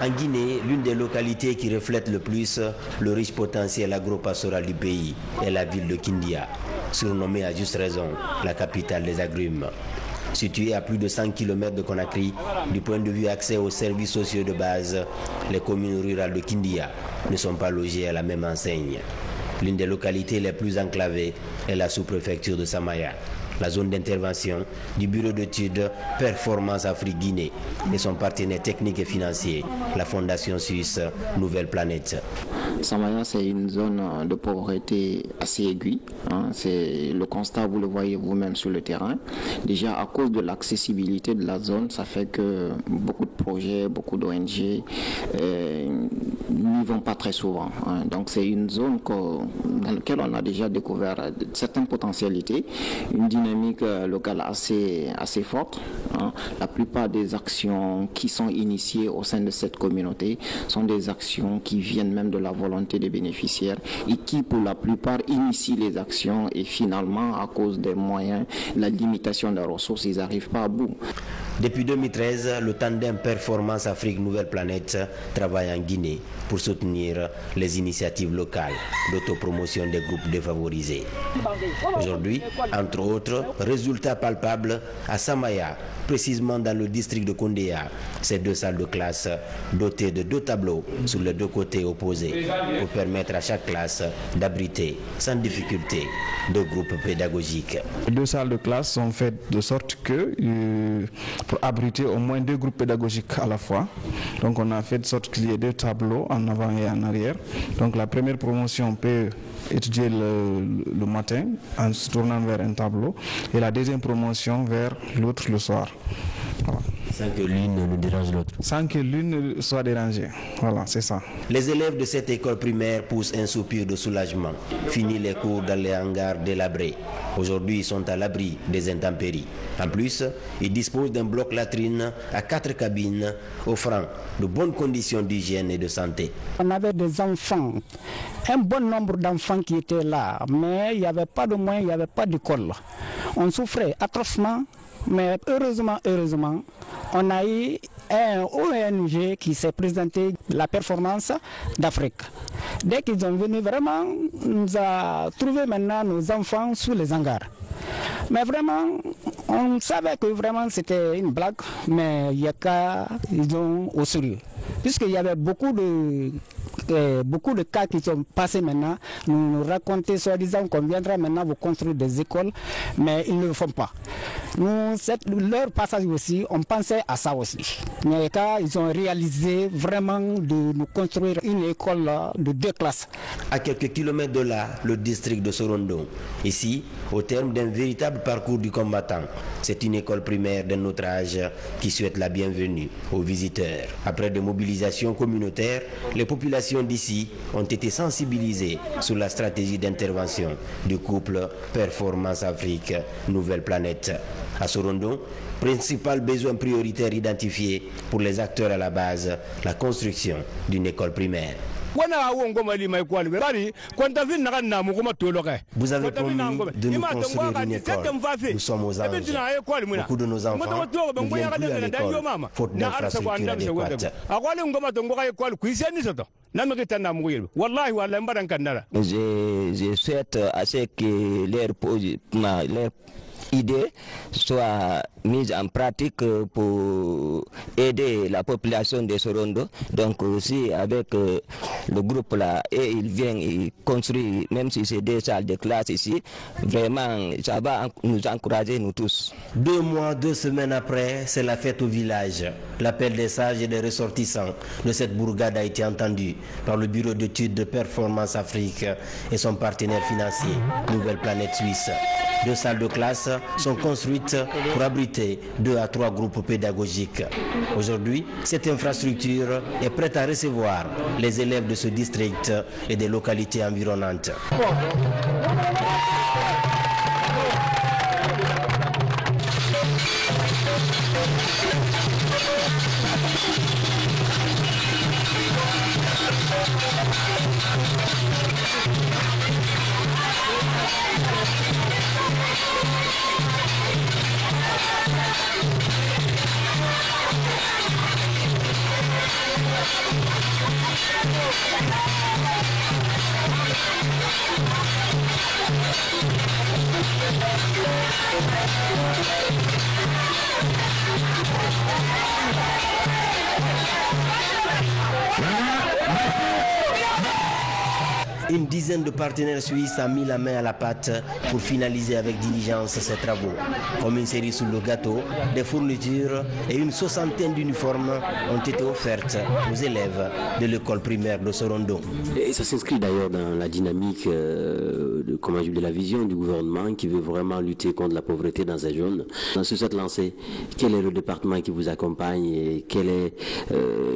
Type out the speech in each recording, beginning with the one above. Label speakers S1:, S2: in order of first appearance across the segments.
S1: En Guinée, l'une des localités qui reflète le plus le riche potentiel agro-pastoral du pays est la ville de Kindia, surnommée à juste raison la capitale des agrumes. Située à plus de 100 km de Conakry, du point de vue accès aux services sociaux de base, les communes rurales de Kindia ne sont pas logées à la même enseigne. L'une des localités les plus enclavées est la sous-préfecture de Samaya, la zone d'intervention du bureau d'études Performance Afrique Guinée et son partenaire technique et financier, la fondation suisse Nouvelle Planète.
S2: Samaya, c'est une zone de pauvreté assez aiguë. C'est le constat, vous le voyez vous-même sur le terrain. Déjà, à cause de l'accessibilité de la zone, ça fait que beaucoup de projets, beaucoup d'ONG n'y vont pas très souvent. Donc, c'est une zone dans laquelle on a déjà découvert certaines potentialités, une dynamique locale assez forte. La plupart des actions qui sont initiées au sein de cette communauté sont des actions qui viennent même de la volonté des bénéficiaires et qui pour la plupart initient les actions et finalement à cause des moyens, la limitation des ressources, ils n'arrivent pas à bout.
S1: Depuis 2013, le tandem Performance Afrique Nouvelle Planète travaille en Guinée pour soutenir les initiatives locales d'autopromotion des groupes défavorisés. Aujourd'hui, entre autres, résultats palpables à Samaya, précisément dans le district de Koundéa, ces 2 salles de classe dotées de 2 tableaux sur les 2 côtés opposés pour permettre à chaque classe d'abriter sans difficulté 2 groupes pédagogiques.
S3: Les 2 salles de classe sont faites de sorte que pour abriter au moins 2 groupes pédagogiques à la fois. Donc on a fait de sorte qu'il y ait 2 tableaux en avant et en arrière. Donc la première promotion peut étudier le matin en se tournant vers un tableau et la deuxième promotion vers l'autre le soir. Voilà.
S1: Sans que l'une ne dérange l'autre.
S3: Sans que l'une soit dérangée. Voilà, c'est ça.
S1: Les élèves de cette école primaire poussent un soupir de soulagement. Fini les cours dans les hangars délabrés. Aujourd'hui, ils sont à l'abri des intempéries. En plus, ils disposent d'un bloc latrine à 4 cabines, offrant de bonnes conditions d'hygiène et de santé.
S4: On avait des enfants, un bon nombre d'enfants qui étaient là, mais il n'y avait pas de moyens, il n'y avait pas d'école. On souffrait atrocement, mais heureusement, on a eu un ONG qui s'est présenté, la Performance d'Afrique. Dès qu'ils sont venus, vraiment, nous a trouvé maintenant nos enfants sous les hangars. Mais vraiment, on savait que vraiment c'était une blague, mais il y a qu'à, ils ont au sérieux. Puisqu'il y avait beaucoup de cas qui sont passés maintenant, nous raconter soi-disant qu'on viendra maintenant vous construire des écoles, mais ils ne le font pas. Nous, leur passage aussi, on pensait à ça aussi. Mais ils ont réalisé vraiment de nous construire une école de 2 classes.
S1: À quelques kilomètres de là, le district de Sorondon. Ici, au terme d'un véritable parcours du combattant, c'est une école primaire d'un autre âge qui souhaite la bienvenue aux visiteurs. Après des mobilisations communautaires, les populations d'ici ont été sensibilisées sur la stratégie d'intervention du couple Performance Afrique Nouvelle Planète. À Sorondon, principal besoin prioritaire identifié pour les acteurs à la base, la construction d'une école primaire. Vous avez promis de nous construire une école. Nous sommes aux anges. Beaucoup de nos enfants ne viennent plus à l'école, faute d'infrastructures adéquates.
S5: Je souhaite à ce que leur idée soit mise en pratique pour aider la population de Sorondo. Donc aussi avec le groupe là, et ils viennent construire, même si c'est 2 salles de classe ici, vraiment ça va nous encourager nous tous.
S1: 2 mois, 2 semaines après, c'est la fête au village. L'appel des sages et des ressortissants de cette bourgade a été entendu par le bureau d'études de Performance Afrique et son partenaire financier, Nouvelle Planète Suisse. 2 salles de classe sont construites pour abriter 2 à 3 groupes pédagogiques. Aujourd'hui, cette infrastructure est prête à recevoir les élèves de ce district et des localités environnantes. Une dizaine de partenaires suisses a mis la main à la pâte pour finaliser avec diligence ces travaux. Comme une série sous le gâteau, des fournitures et une soixantaine d'uniformes ont été offertes aux élèves de l'école primaire de Sorondo.
S6: Et ça s'inscrit d'ailleurs dans la dynamique de la vision du gouvernement qui veut vraiment lutter contre la pauvreté dans ces zones. Sur cette lancée, quel est le département qui vous accompagne et quel est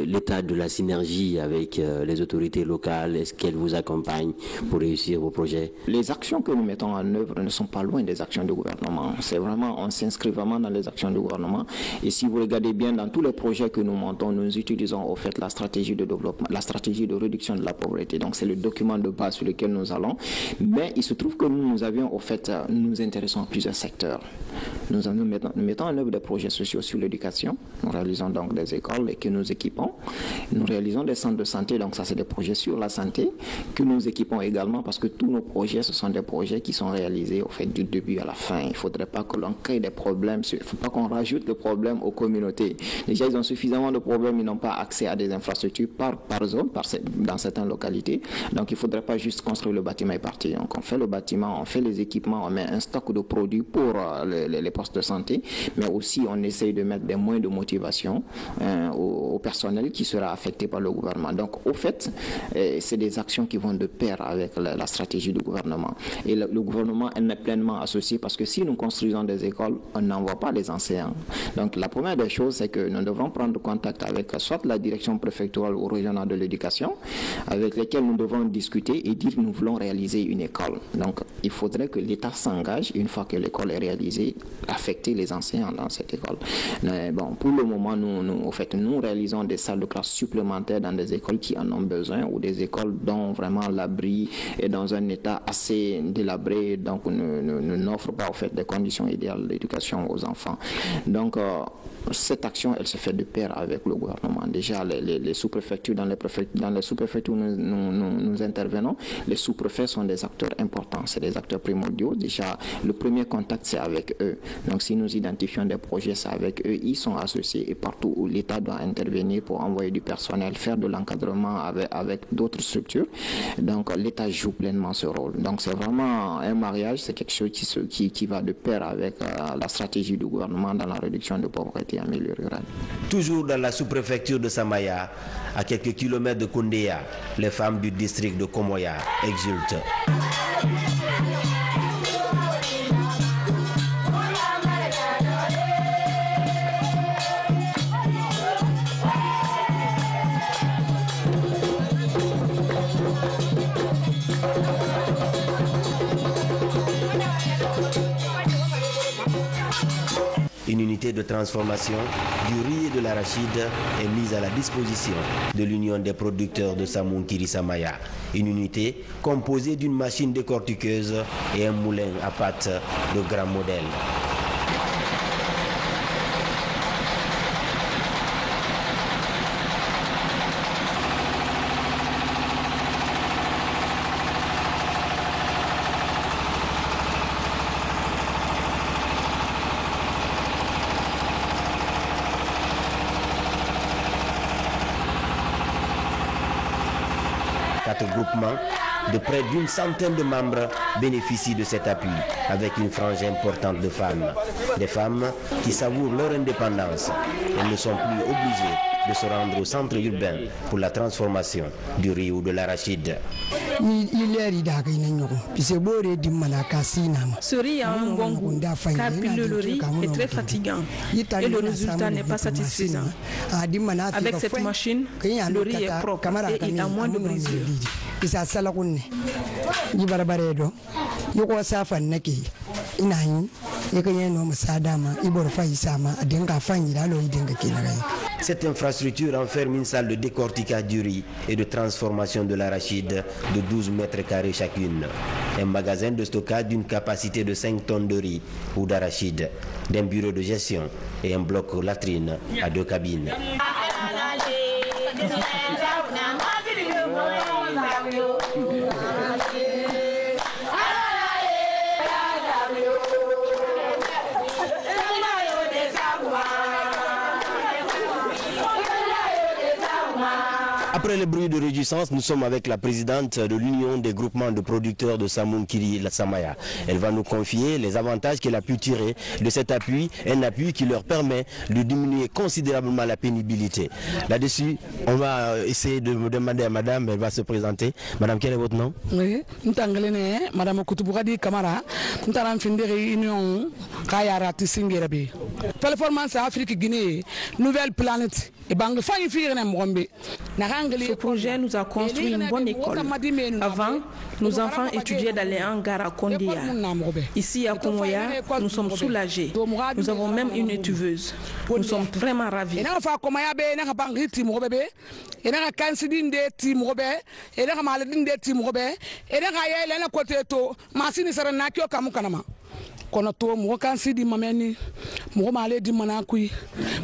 S6: l'état de la synergie avec les autorités locales? Est-ce qu'elles vous accompagnent pour réussir vos projets?
S2: Les actions que nous mettons en œuvre ne sont pas loin des actions du gouvernement. C'est vraiment, on s'inscrit vraiment dans les actions du gouvernement. Et si vous regardez bien dans tous les projets que nous montons, nous utilisons au fait la stratégie de développement, la stratégie de réduction de la pauvreté. Donc c'est le document de base sur lequel nous allons. Mais il se trouve que nous avions au fait, nous nous intéressons à plusieurs secteurs. Nous mettons en œuvre des projets sociaux sur l'éducation. Nous réalisons donc des écoles et que nous équipons. Nous réalisons des centres de santé, donc ça c'est des projets sur la santé que nous équipons également parce que tous nos projets, ce sont des projets qui sont réalisés au fait du début à la fin. Il ne faudrait pas que l'on crée des problèmes, il ne faut pas qu'on rajoute le problème aux communautés. Déjà, ils ont suffisamment de problèmes, ils n'ont pas accès à des infrastructures par zone, dans certaines localités. Donc il ne faudrait pas juste construire le bâtiment et partir. Donc on fait le bâtiment, on fait les équipements, on met un stock de produits pour les postes de santé, mais aussi on essaye de mettre des moyens de motivation au personnel qui sera affecté par le gouvernement. Donc au fait, c'est des actions qui vont de pair avec la stratégie du gouvernement. Et le gouvernement est pleinement associé parce que si nous construisons des écoles, on n'envoie pas les enseignants. Donc la première des choses, c'est que nous devrons prendre contact avec soit la direction préfectorale ou régionale de l'éducation, avec lesquelles nous devons discuter et dire nous voulons réaliser une école. Donc il faudrait que l'État s'engage, une fois que l'école est réalisée, affecter les enseignants dans cette école. Mais bon, pour le moment, nous réalisons des salles de classe supplémentaires dans des écoles qui en ont besoin ou des écoles dont vraiment l'abri est dans un état assez délabré, donc n'offre pas au fait des conditions idéales d'éducation aux enfants. Donc cette action, elle se fait de pair avec le gouvernement. Déjà, les sous-préfectures, dans les sous-préfectures nous intervenons. Les sous-préfets sont des acteurs importants, c'est des acteurs primordiaux. Déjà, le premier contact, c'est avec eux. Donc, si nous identifions des projets, c'est avec eux. Ils sont associés et partout où l'État doit intervenir pour envoyer du personnel, faire de l'encadrement avec d'autres structures. Donc, l'État joue pleinement ce rôle. Donc, c'est vraiment un mariage, c'est quelque chose qui va de pair avec la stratégie du gouvernement dans la réduction de pauvreté en milieu rural.
S1: Toujours dans la sous-préfecture de Samaya, à quelques kilomètres de Koundéa, les femmes du district de Komoya exultent. Une unité de transformation du riz et de l'arachide est mise à la disposition de l'Union des producteurs de Samunkiri Samaya. Une unité composée d'une machine décortiqueuse et un moulin à pâte de grand modèle. Quatre groupements de près d'une centaine de membres bénéficient de cet appui avec une frange importante de femmes. Des femmes qui savourent leur indépendance. Elles ne sont plus obligées de se rendre au centre urbain pour la transformation du riz ou de l'arachide.
S7: Ce riz a un bon goût, car piler le riz est très fatigant et le résultat n'est pas satisfaisant. Avec cette machine, le riz est propre et il a moins de brisures.
S1: Cette infrastructure enferme une salle de décortiquage du riz et de transformation de l'arachide de 12 mètres carrés chacune. Un magasin de stockage d'une capacité de 5 tonnes de riz ou d'arachide, d'un bureau de gestion et un bloc latrine à 2 cabines. Après le bruit de réjouissance, nous sommes avec la présidente de l'Union des groupements de producteurs de Samoun-Kiri, la Samaya. Elle va nous confier les avantages qu'elle a pu tirer de cet appui, un appui qui leur permet de diminuer considérablement la pénibilité. Là-dessus, on va essayer de demander à madame, elle va se présenter. Madame, quel est votre nom?
S8: Oui, madame Koutoubouadi Kamara, nous avons fait une réunion Performance Afrique Guinée, nouvelle planète.
S7: Ce projet nous a construit une bonne école. Avant, nos enfants étudiaient dans les hangars à Kondia. Ici à Komoya, nous sommes soulagés. Nous avons même une étuveuse. Nous sommes vraiment ravis.
S8: Kono to mo kan sidi mameni mo male di manakui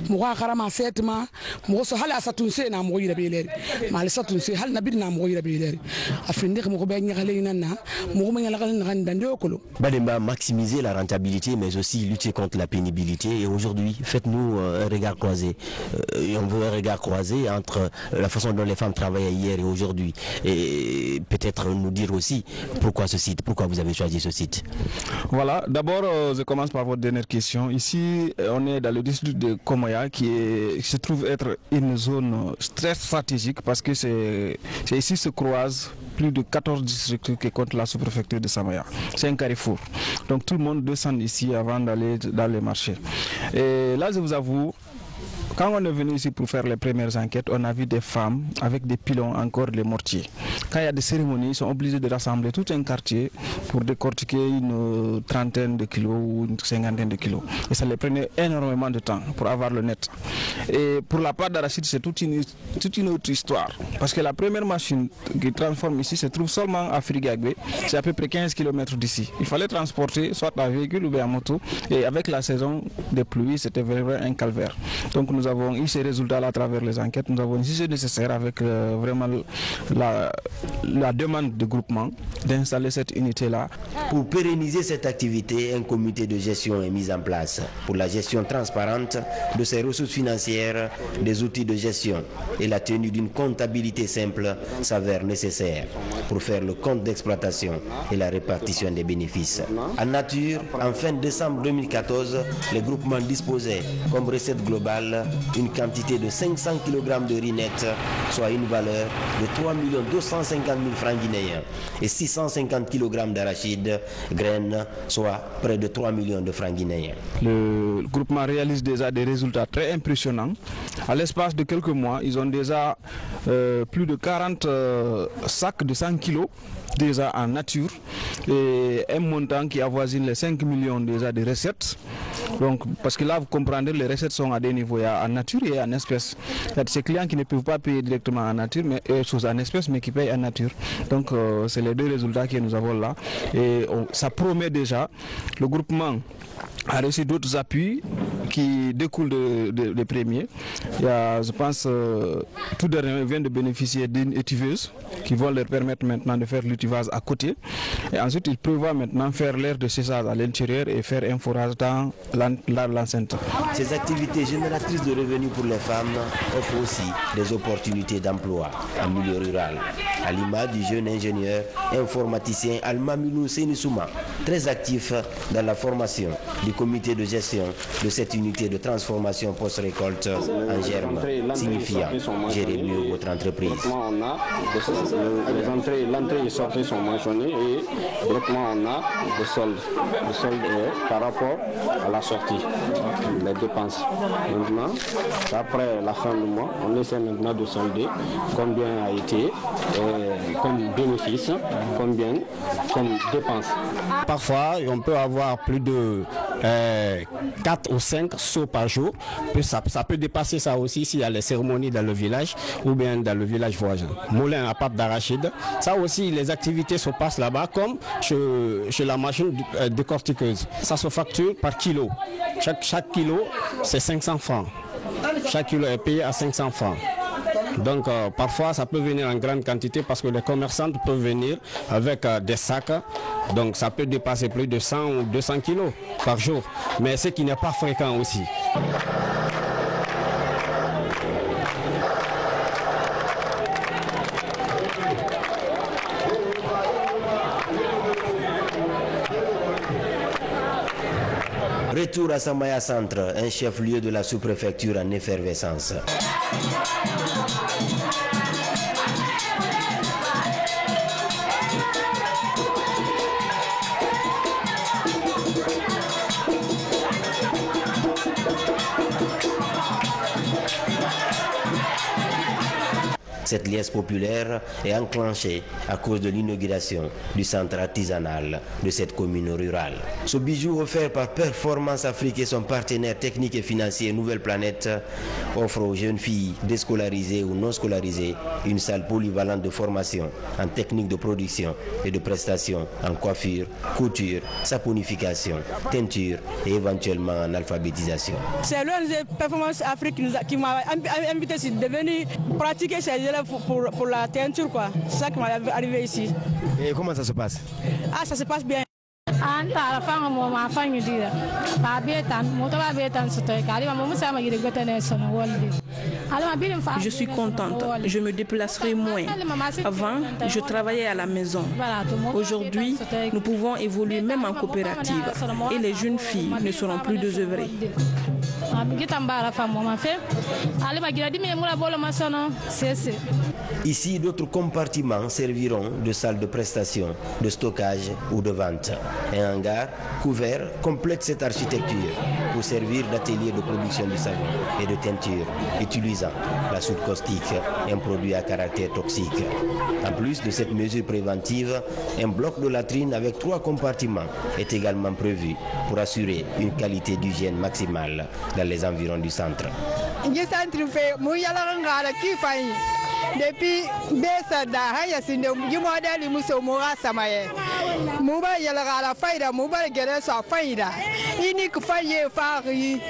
S8: mo akara ma setma mo so hala satunse na mo yira beleri mal satunse hal na bidna mo yira beleri afinde mo be nyale nana mo mo nyala kan ndande okolo.
S1: Bademba, maximiser la rentabilité mais aussi lutter contre la pénibilité. Et aujourd'hui, faites-nous un regard croisé. On veut un regard croisé entre la façon dont les femmes travaillaient hier et aujourd'hui. Et peut-être nous dire aussi pourquoi ce site, pourquoi vous avez choisi ce site.
S3: Voilà, d'abord je commence par votre dernière question. Ici, on est dans le district de Komoya qui se trouve être une zone très stratégique parce que c'est ici se croisent plus de 14 districts qui comptent la sous-préfecture de Samaya. C'est un carrefour. Donc tout le monde descend ici avant d'aller dans les marchés. Et là, je vous avoue, quand on est venu ici pour faire les premières enquêtes, on a vu des femmes avec des pilons, encore des mortiers. Quand il y a des cérémonies, ils sont obligés de rassembler tout un quartier pour décortiquer une trentaine de kilos ou une cinquantaine de kilos. Et ça les prenait énormément de temps pour avoir le net. Et pour la part d'arachide, c'est toute une autre histoire. Parce que la première machine qui transforme ici se trouve seulement à Frigagbe. C'est à peu près 15 km d'ici. Il fallait transporter soit à véhicule ou bien à moto. Et avec la saison des pluies, c'était vraiment un calvaire. Donc nous avons eu ces résultats-là à travers les enquêtes. Nous avons jugé nécessaire avec vraiment la demande de groupement d'installer cette unité-là.
S1: Pour pérenniser cette activité, un comité de gestion est mis en place pour la gestion transparente de ces ressources financières, des outils de gestion et la tenue d'une comptabilité simple s'avère nécessaire pour faire le compte d'exploitation et la répartition des bénéfices. En nature, en fin décembre 2014, les groupements disposaient comme recette globale une quantité de 500 kg de riz net, soit une valeur de 3 250 000 francs guinéens, et 650 kg d'arachides, graines, soit près de 3 millions de francs guinéens.
S3: Le groupement réalise déjà des résultats très impressionnants. À l'espace de quelques mois, ils ont déjà plus de 40 sacs de 100 kg déjà en nature et un montant qui avoisine les 5 millions déjà de recettes. Donc, parce que là, vous comprendrez, les recettes sont à des niveaux, en nature et en espèces. Il y a ces clients qui ne peuvent pas payer directement en nature, mais en espèces, mais qui payent en nature. Donc, c'est les deux résultats que nous avons là. Et ça promet déjà. Le groupement a reçu d'autres appuis qui découlent des premiers. Il y a, je pense, tout dernier vient de bénéficier d'une étuveuse qui vont leur permettre maintenant de faire l'étuvage à côté. Et ensuite, ils prévoient maintenant faire l'air de séchage à l'intérieur et faire un forage dans l'enceinte.
S1: Ces activités génératrices de revenus pour les femmes offrent aussi des opportunités d'emploi en milieu rural. À l'image du jeune ingénieur informaticien Almamilou Sénissouma, très actif dans la formation du comité de gestion de cette unité de transformation post-récolte en germe, signifiant gérer mieux votre entreprise.
S2: L'entrée et sortie sont mentionnées et directement on a le solde. Le solde est par rapport à la sortie, les dépenses. Maintenant, après la fin du mois, on essaie maintenant de solder combien a été comme bénéfice, combien comme dépense.
S9: Parfois, on peut avoir plus de 4 ou 5 sauts par jour. Ça peut dépasser ça aussi s'il y a les cérémonies dans le village ou bien dans le village voisin. Moulin à pâte d'arachide. Ça aussi, les activités se passent là-bas comme chez la machine décortiqueuse. Ça se facture par kilo. Chaque kilo, c'est 500 francs. Chaque kilo est payé à 500 francs. Donc parfois ça peut venir en grande quantité parce que les commerçantes peuvent venir avec des sacs. Donc ça peut dépasser plus de 100 ou 200 kilos par jour. Mais ce qui n'est pas fréquent aussi.
S1: Retour à Samaya Centre, un chef-lieu de la sous-préfecture en effervescence. Cette liesse populaire est enclenchée à cause de l'inauguration du centre artisanal de cette commune rurale. Ce bijou offert par Performance Afrique et son partenaire technique et financier Nouvelle Planète offre aux jeunes filles déscolarisées ou non scolarisées une salle polyvalente de formation en technique de production et de prestation en coiffure, couture, saponification, teinture et éventuellement en alphabétisation.
S10: C'est l'ONG Performance Afrique qui m'a invité de venir pratiquer ces élèves pour la teinture, quoi. C'est ça qui m'est arrivé ici.
S11: Et comment ça se passe?
S10: Ah, ça se passe bien.
S7: Je suis contente, je me déplacerai moins. Avant, je travaillais à la maison. Aujourd'hui, nous pouvons évoluer même en coopérative et les jeunes filles ne seront plus désœuvrées.
S1: Ici, d'autres compartiments serviront de salle de prestation, de stockage ou de vente. Un hangar couvert complète cette architecture pour servir d'atelier de production de savon et de teinture, utilisant la soude caustique, un produit à caractère toxique. En plus de cette mesure préventive, un bloc de latrine avec 3 compartiments est également prévu pour assurer une qualité d'hygiène maximale dans les environs du centre.
S12: Depuis Bessa da haya sinde jumada li muso mura samaye muba yala la faida muba gere sa faida ini ku faye fari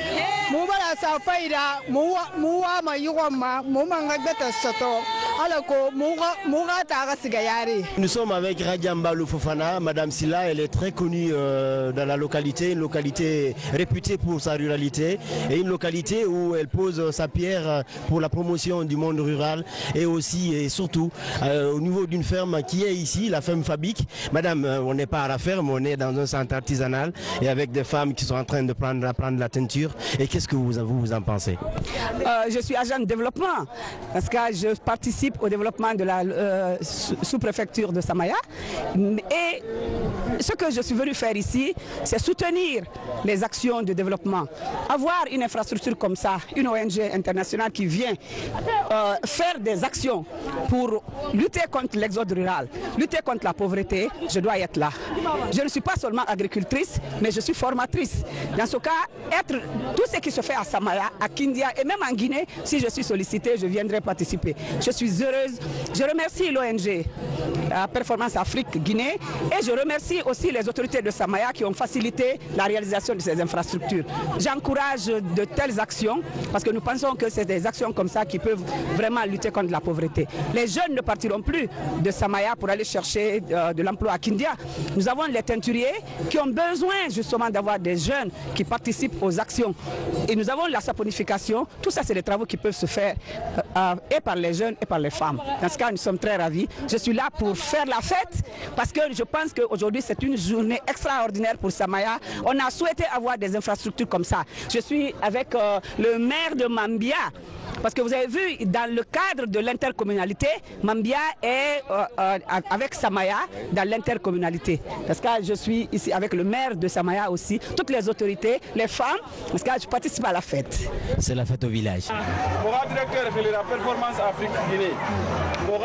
S12: muba la sa faida muwa ma yoma muma ngata soto alako mura ta sigayari.
S11: Nous sommes avec Radiamba Fofana. Madame Silla, elle est très connue dans la localité, une localité réputée pour sa ruralité et une localité où elle pose sa pierre pour la promotion du monde rural et aussi et surtout au niveau d'une ferme qui est ici, la ferme Fabique. Madame, on n'est pas à la ferme, on est dans un centre artisanal et avec des femmes qui sont en train de prendre la teinture. Et qu'est-ce que vous en pensez?
S13: Je suis agent de développement parce que je participe au développement de la sous-préfecture de Samaya. Et ce que je suis venu faire ici, c'est soutenir les actions de développement. Avoir une infrastructure comme ça, une ONG internationale qui vient faire des actions pour lutter contre l'exode rural, lutter contre la pauvreté, je dois être là. Je ne suis pas seulement agricultrice, mais je suis formatrice. Dans ce cas, tout ce qui se fait à Samaya, à Kindia et même en Guinée, si je suis sollicitée, je viendrai participer. Je suis heureuse. Je remercie l'ONG Performance Afrique Guinée et je remercie aussi les autorités de Samaya qui ont facilité la réalisation de ces infrastructures. J'encourage de telles actions parce que nous pensons que c'est des actions comme ça qui peuvent vraiment lutter contre la pauvreté. Les jeunes ne partiront plus de Samaya pour aller chercher de l'emploi à Kindia. Nous avons les teinturiers qui ont besoin justement d'avoir des jeunes qui participent aux actions. Et nous avons la saponification. Tout ça, c'est des travaux qui peuvent se faire et par les jeunes et par les femmes. Dans ce cas, nous sommes très ravis. Je suis là pour faire la fête parce que je pense qu'aujourd'hui, c'est une journée extraordinaire pour Samaya. On a souhaité avoir des infrastructures comme ça. Je suis avec le maire de Mambia. Parce que vous avez vu, dans le cadre de l'intercommunalité, Mambia est avec Samaya dans l'intercommunalité. Parce que je suis ici avec le maire de Samaya aussi, toutes les autorités, les femmes, parce que je participe à la fête.
S11: C'est la fête au village.
S3: Moi, directeur de la Performance Afrique Guinée. Moi,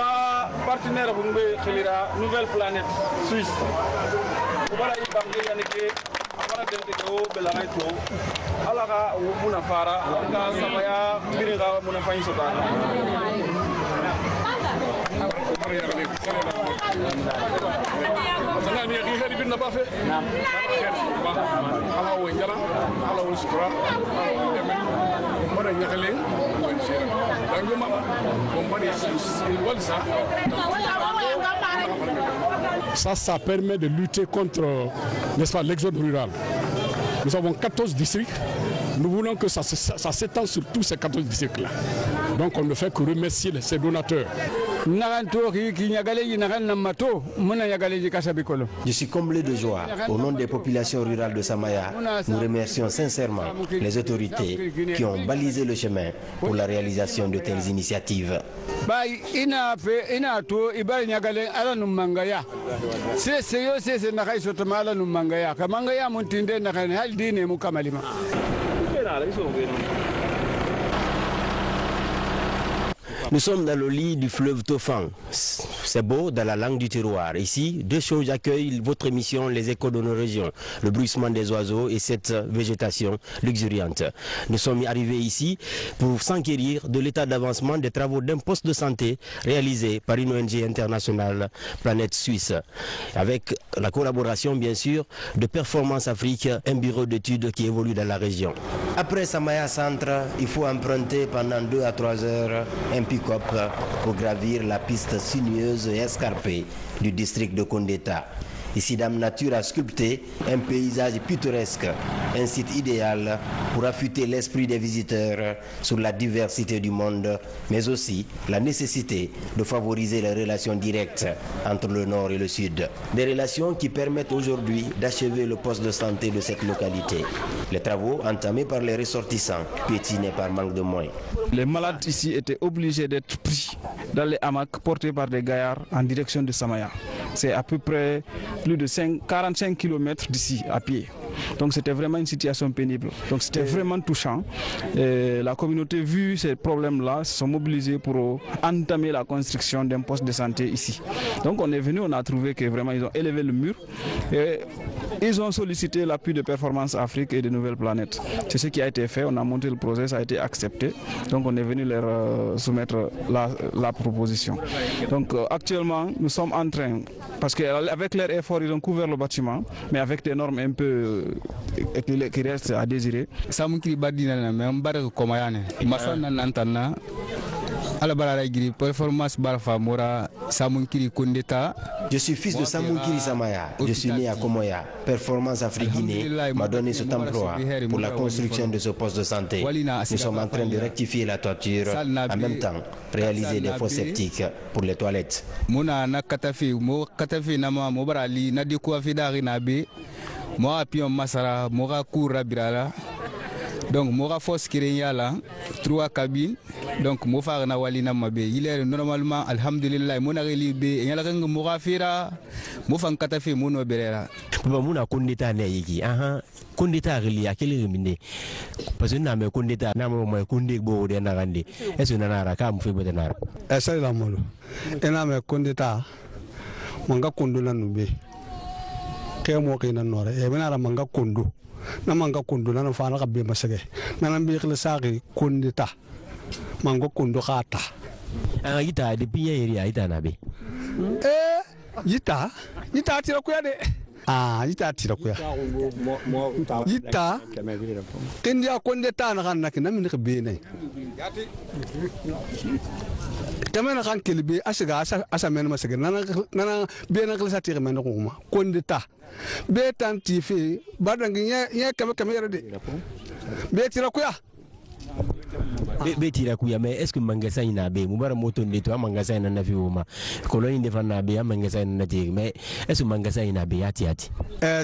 S3: partenaire de la Nouvelle Planète Suisse. Para dente ko belanga to ala ka muna fara ka samaya biri ka muna fain sota sana ni ri heri bin na ba fe ala wo njara ala wo sutra mo da nyakale mo sira dangu mama mo bari walsa.
S14: Ça permet de lutter contre, n'est-ce pas, l'exode rural. Nous avons 14 districts. Nous voulons que ça s'étend sur tous ces 14 districts-là. Donc on ne fait que remercier ces donateurs.
S1: Je suis comblé de joie. Au nom des populations rurales de Samaya, nous remercions sincèrement les autorités qui ont balisé le chemin pour la réalisation de telles initiatives. Nous sommes dans le lit du fleuve Tofan. C'est beau dans la langue du terroir. Ici, deux choses accueillent votre émission Les Échos de nos régions. Le bruissement des oiseaux et cette végétation luxuriante. Nous sommes arrivés ici pour s'enquérir de l'état d'avancement des travaux d'un poste de santé réalisé par une ONG internationale, Planète Suisse. Avec la collaboration, bien sûr, de Performance Afrique, un bureau d'études qui évolue dans la région. Après Samaya Centre, il faut emprunter pendant 2 à 3 heures un pick-up pour gravir la piste sinueuse et escarpée du district de Kondeta. Ici, Dame Nature a sculpté un paysage pittoresque, un site idéal pour affûter l'esprit des visiteurs sur la diversité du monde, mais aussi la nécessité de favoriser les relations directes entre le nord et le sud. Des relations qui permettent aujourd'hui d'achever le poste de santé de cette localité. Les travaux entamés par les ressortissants, piétinés par manque de moyens.
S3: Les malades ici étaient obligés d'être pris dans les hamacs portés par des gaillards en direction de Samaya. C'est à peu près plus de 45 km d'ici à pied. Donc c'était vraiment une situation pénible. Donc c'était vraiment touchant. Et la communauté, vu ces problèmes-là, se sont mobilisés pour entamer la construction d'un poste de santé ici. Donc on est venu, on a trouvé que vraiment ils ont élevé le mur et ils ont sollicité l'appui de Performance Afrique et de Nouvelles Planètes. C'est ce qui a été fait, on a monté le projet, ça a été accepté. Donc on est venu leur soumettre la proposition. Donc actuellement nous sommes en train, parce qu'avec leur effort ils ont couvert le bâtiment, mais avec des normes un peu qui restent à désirer.
S1: Je suis fils de Samunkiri Samaya, je suis né à Komoya. Performance Afrique Guinée m'a donné cet emploi pour la construction de ce poste de santé. Nous sommes en train de rectifier la toiture, en même temps réaliser des fosses septiques pour les toilettes.
S15: Donc moi force kireyala 3 cabines donc mo fa na walina mabe il est normalement alhamdulillah mo na relibe yala kan mo fira mo fan katafe mo no berera
S1: ba mo na kondita ne yiki kondita reli akele mine parce que na me kondita na mo kondi bo de na gande est-ce na na ka mo fe be na
S14: esa la molo ena me kondita mo nga kondo na nube ke mo ke na nore e bena ra manga kondo na manga kondo na fa na ka be masage na na be khile sagi kondita mango kondo khata
S1: yita de piya area yita na be
S14: yita tira kuya de yita tira kuya yita kendia kondita na kan na kin na min be ne kamena kan kelbe asiga asa men masage na be na klasa tira men ko ma kondita be tanti fi badangi nya kame yara de be tira kuya
S1: be tira kuya mais est-ce que mangasa ina be mu bara moto de to mangasa ina na fi uma koloni de fa na be mangasa ina na te mais est-ce que mangasa ina be yati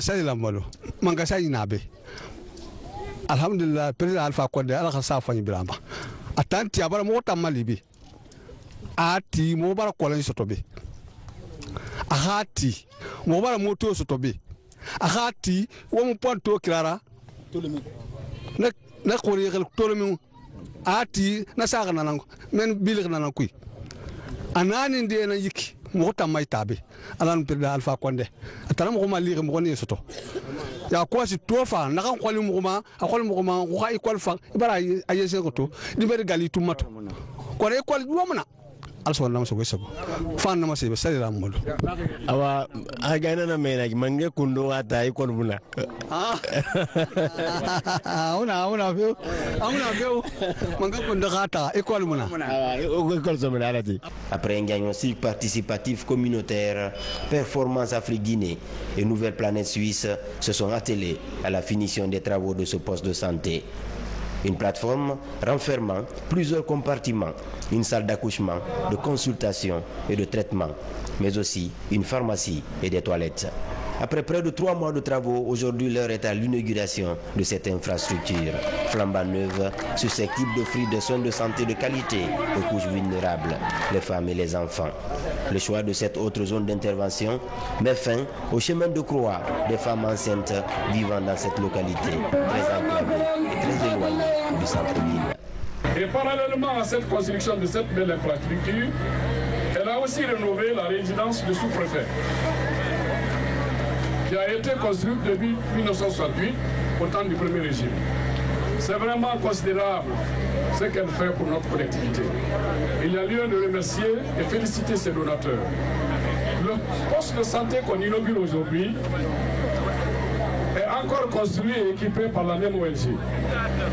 S14: sai la malo mangasa ina be alhamdulillah président Alpha Condé ala ka sa fani biramba atanti abara mo tamalibi ati mo bara koloni sotobe ahati mo bara moto sotobe ahati wo mo ponto kirara na ko regal tolumi ati na saga nan men bilir nan kuy anani de na yiki mo tamay tabe alan président Alpha Condé atana mo ma lire mo ni soto ya ko si tofa na kan kholi mo ma akhol mo ma ko ay kol fa bara ayese ko to di ber gali tumato ko re kol womna also na maso gosago fan na maso be sari ramol
S1: awa agana na mena mange kundo ata ay kol buna
S14: una veo mange kundo gata e kol buna
S1: après un diagnostic participatif communautaire, Performance Afrique Guinée et Nouvelle Planète Suisse se sont attelés à la finition des travaux de ce poste de santé. Une plateforme renfermant plusieurs compartiments, une salle d'accouchement, de consultation et de traitement, mais aussi une pharmacie et des toilettes. Après près de 3 mois de travaux, aujourd'hui l'heure est à l'inauguration de cette infrastructure flambant neuve, susceptible d'offrir des soins de santé de qualité aux couches vulnérables, les femmes et les enfants. Le choix de cette autre zone d'intervention met fin au chemin de croix des femmes enceintes vivant dans cette localité, très enclavée et très éloignée du centre-ville.
S16: Et parallèlement à cette construction de cette belle infrastructure, elle a aussi rénové la résidence du sous-préfet, qui a été construite depuis 1968, au temps du premier régime. C'est vraiment considérable ce qu'elle fait pour notre collectivité. Il y a lieu de remercier et féliciter ses donateurs. Le poste de santé qu'on inaugure aujourd'hui est encore construit et équipé par la même ONG.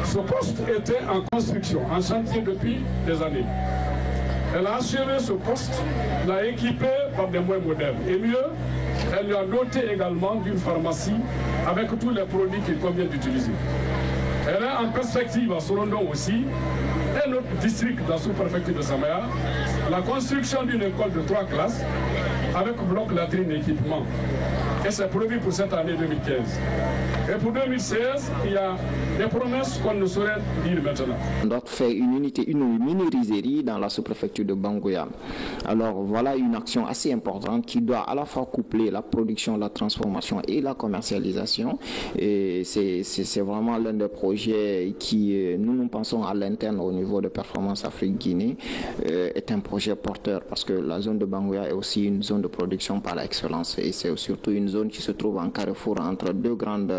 S16: Ce poste était en construction, en chantier depuis des années. Elle a assuré ce poste, l'a équipé par des moyens modernes. Et mieux, elle lui a doté également d'une pharmacie avec tous les produits qu'il convient d'utiliser. Elle a en perspective à Sorondon aussi, un autre district de la sous-préfecture de Samaya, la construction d'une école de 3 classes avec bloc latrine et équipement. Et c'est prévu pour cette année 2015. Et pour 2016, il y a des promesses qu'on ne saurait dire maintenant.
S2: On doit faire une minériserie dans la sous-préfecture de Bangoya. Alors voilà une action assez importante qui doit à la fois coupler la production, la transformation et la commercialisation. Et c'est vraiment l'un des projets qui, nous pensons à l'interne au niveau de Performance Afrique Guinée, est un projet porteur parce que la zone de Bangoya est aussi une zone de production par excellence et c'est surtout une zone qui se trouve en carrefour entre 2 grandes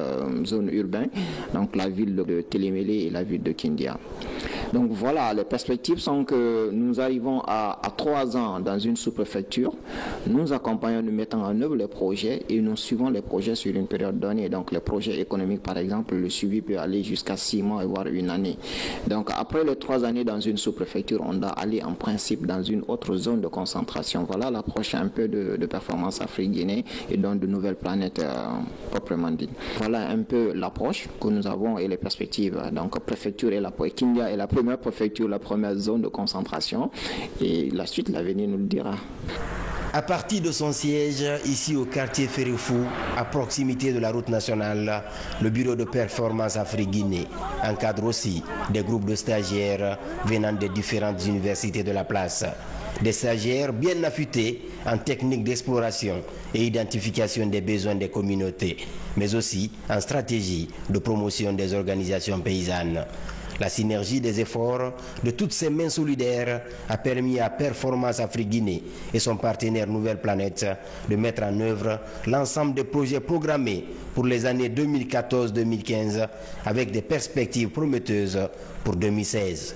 S2: zones urbaines, donc la ville de Télémélé et la ville de Kindia. Donc voilà, les perspectives sont que nous arrivons à 3 ans dans une sous-préfecture, nous accompagnons, nous mettons en œuvre les projets et nous suivons les projets sur une période donnée. Donc les projets économiques par exemple, le suivi peut aller jusqu'à 6 mois et voire 1 année. Donc après les 3 années dans une sous-préfecture, on doit aller en principe dans une autre zone de concentration. Voilà l'approche un peu de Performance Afrique Guinée et donc de nouvelles planètes proprement dit. Voilà un peu l'approche que nous avons et les perspectives. Donc préfecture et Kindia est la première préfecture, la première zone de concentration et la suite, l'avenir nous le dira.
S1: À partir de son siège, ici au quartier Ferrefou, à proximité de la route nationale, le bureau de Performance Afrique Guinée encadre aussi des groupes de stagiaires venant des différentes universités de la place. Des stagiaires bien affûtés en technique d'exploration et identification des besoins des communautés, mais aussi en stratégie de promotion des organisations paysannes. La synergie des efforts de toutes ces mains solidaires a permis à Performance Afrique Guinée et son partenaire Nouvelle Planète de mettre en œuvre l'ensemble des projets programmés pour les années 2014-2015 avec des perspectives prometteuses pour 2016.